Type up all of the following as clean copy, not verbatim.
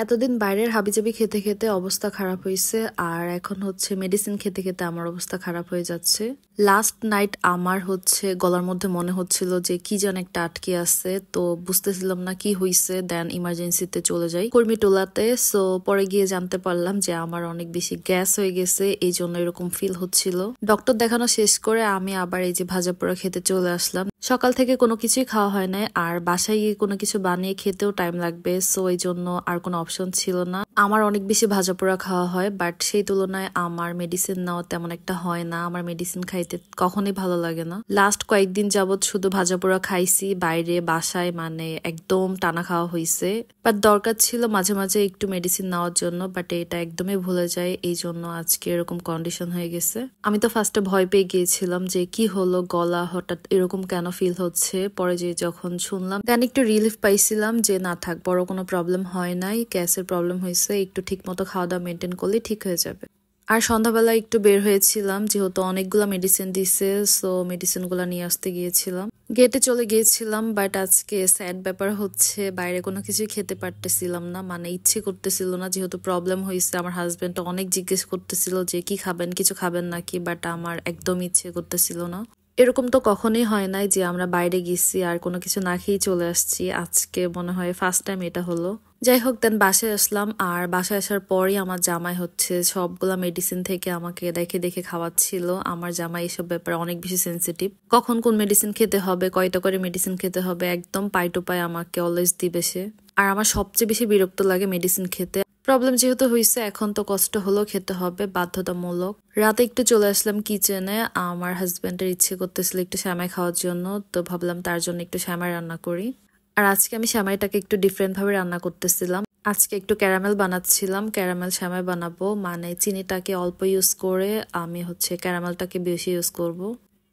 এতদিন বাইরের হাবিজাবি খেতে খেতে অবস্থা খারাপ হয়েছে আর এখন হচ্ছে মেডিসিন খেতে খেতে আমার অবস্থা খারাপ হয়ে যাচ্ছে। লাস্ট নাইট আমার হচ্ছে গলার মধ্যে মনে হচ্ছিল যে কি যেন একটা আটকে আছে, তো বুঝতেছিলাম না কি হয়েছে। দেন ইমার্জেন্সিতে চলে যাই কুর্মিটোলাতে। সো পরে গিয়ে জানতে পারলাম যে আমার অনেক বেশি গ্যাস হয়ে গেছে, এই জন্য এরকম ফিল হচ্ছিল। ডক্টর দেখানো শেষ করে আমি আবার এই যে ভাজা পোড়া খেতে চলে আসলাম। সকাল থেকে কোনো কিছুই খাওয়া হয় না আর বাসায় গিয়ে কোনো কিছু বানিয়ে খেতেও টাইম লাগবে, সো এই জন্য আর কোনো অপশন ছিল না। আমার অনেক বেশি ভাজা পোড়া খাওয়া হয়, বাট সেই তুলনায় আমার মেডিসিন নেওয়া তেমন একটা হয় না। আমার মেডিসিন খাইতে কখনই ভালো লাগে না। লাস্ট কয়েকদিন যাবৎ শুধু ভাজা পোড়া খাইছি বাইরে, বাসায় মানে একদম টানা খাওয়া হয়েছে। বাট দরকার ছিল মাঝে মাঝে একটু মেডিসিন নেওয়ার জন্য, বাট এটা একদমই ভুলে যায়, এই জন্য আজকে এরকম কন্ডিশন হয়ে গেছে। আমি তো ফার্স্টে ভয় পেয়ে গিয়েছিলাম যে কি হলো, গলা হঠাৎ এরকম কেন ফিল হচ্ছে। পরে যে যখন শুনলাম দেন একটু রিলিফ পাইছিলাম যে না থাক, বড় কোনো প্রবলেম হয় নাই, গ্যাসের প্রবলেম হয়েছে, একটু ঠিক মতো খাওয়া দাওয়া মেনটেন করলে ঠিক হয়ে যাবে। আর সন্ধ্যাবেলা একটু বের হয়েছিলাম যেহেতু অনেকগুলা মেডিসিন দিছে, সো মেডিসিন গুলা নিয়ে আসতে গিয়েছিলাম। গেটে চলে গিয়েছিলাম, বাট আজকে স্যাড ব্যাপার হচ্ছে বাইরে কোনো কিছু খেতে পারতেছিলাম না, মানে ইচ্ছে করতেছিল না। যেহেতু প্রবলেম হয়েছে আমার হাজবেন্ড অনেক জিজ্ঞেস করতেছিল যে কি খাবেন, কিছু খাবেন নাকি, বাট আমার একদম ইচ্ছে করতেছিল না। এরকম তো কখনোই হয় নাই যে আমরা বাইরে গেছি আর কোনো কিছু না খেয়ে চলে আসছি। আজকে মনে হয় ফার্স্ট টাইম এটা হলো। যাই হোক, দেন বাসায় আসলাম আর বাসায় আসার পরই আমার জামাই হচ্ছে সবগুলা মেডিসিন থেকে আমাকে দেখে দেখে খাওয়াচ্ছিল। আমার জামাই এসব ব্যাপারে অনেক বেশি সেন্সিটিভ, কখন কোন মেডিসিন খেতে হবে, কয়টা করে মেডিসিন খেতে হবে, একদম পাই টু পাই আমাকে অলওয়েজ দিবে সে। আর আমার সবচেয়ে বেশি বিরক্ত লাগে মেডিসিন খেতে। প্রবলেম যেহেতু হয়েছে এখন তো কষ্ট হলেও খেতে হবে, বাধ্যতামূলক। রাতে একটু চলে আসলাম কিচেনে, আমার হাজবেন্ডের ইচ্ছে করতেছিল একটু সেমাই খাওয়ার জন্য, তো ভাবলাম তার জন্য একটু সেমাই রান্না করি। আর আজকে আমি সেমাইটাকে একটু ডিফারেন্ট ভাবে রান্না করতেছিলাম। আজকে একটু ক্যারামেল বানাচ্ছিলাম, ক্যারামেল সেমাই বানাবো, মানে চিনিটাকে অল্প ইউজ করে আমি হচ্ছে ক্যারামেলটাকে বেশি ইউজ করব।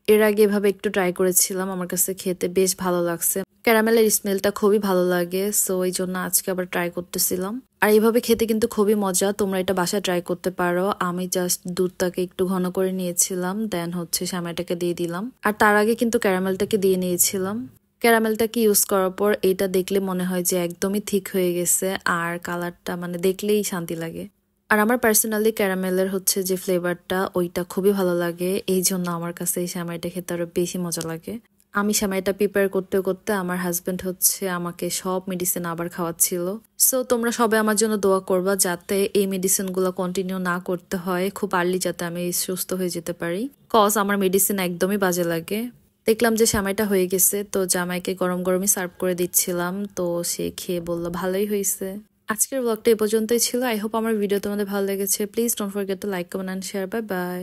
এর আগে এভাবে একটু ট্রাই করেছিলাম, আমার কাছে খেতে বেশ ভালো লাগছে, ক্যারামেলের স্মেলটা খুবই ভালো লাগে, সো এই জন্য আজকে আবার ট্রাই করতেছিলাম। আর এইভাবে খেতে কিন্তু খুবই মজা, তোমরা এটা বাসায় ট্রাই করতে পারো। আমি জাস্ট দুধটাকে একটু ঘন করে নিয়েছিলাম, দেন হচ্ছে সেমাইটাকে দিয়ে দিলাম, আর তার আগে কিন্তু ক্যারামেলটাকে দিয়ে নিয়েছিলাম। ক্যারামেলটাকে ইউজ করার পর এটা দেখলে মনে হয় যে একদমই ঠিক হয়ে গেছে, আর কালারটা মানে দেখলেই শান্তি লাগে। আর আমার পার্সোনালি ক্যারামেলের হচ্ছে যে ফ্লেভারটা ওইটা খুবই ভালো লাগে, এই জন্য আমার কাছে এই সেমাইটা খেতে আরো বেশি মজা লাগে। আমি সেমাইটা প্রিপেয়ার করতে করতে আমার হাজবেন্ড হচ্ছে আমাকে সব মেডিসিন আবার খাওয়াচ্ছিল। সো তোমরা সবাই আমার জন্য দোয়া করবা যাতে এই মেডিসিন গুলো কন্টিনিউ না করতে হয়, খুব আর্লি যাতে আমি সুস্থ হয়ে যেতে পারি, কজ আমার মেডিসিন একদমই বাজে লাগে। দেখলাম যে সেমাইটা হয়ে গেছে, তো জামাইকে গরম গরমই সার্ভ করে দিচ্ছিলাম, তো সে খেয়ে বললো ভালোই হয়েছে। আজকের ব্লগটা এই পর্যন্তই ছিল। আই হোপ আমার ভিডিও তোমাদের ভালো লেগেছে। Please don't forget to like, comment and share. Bye by.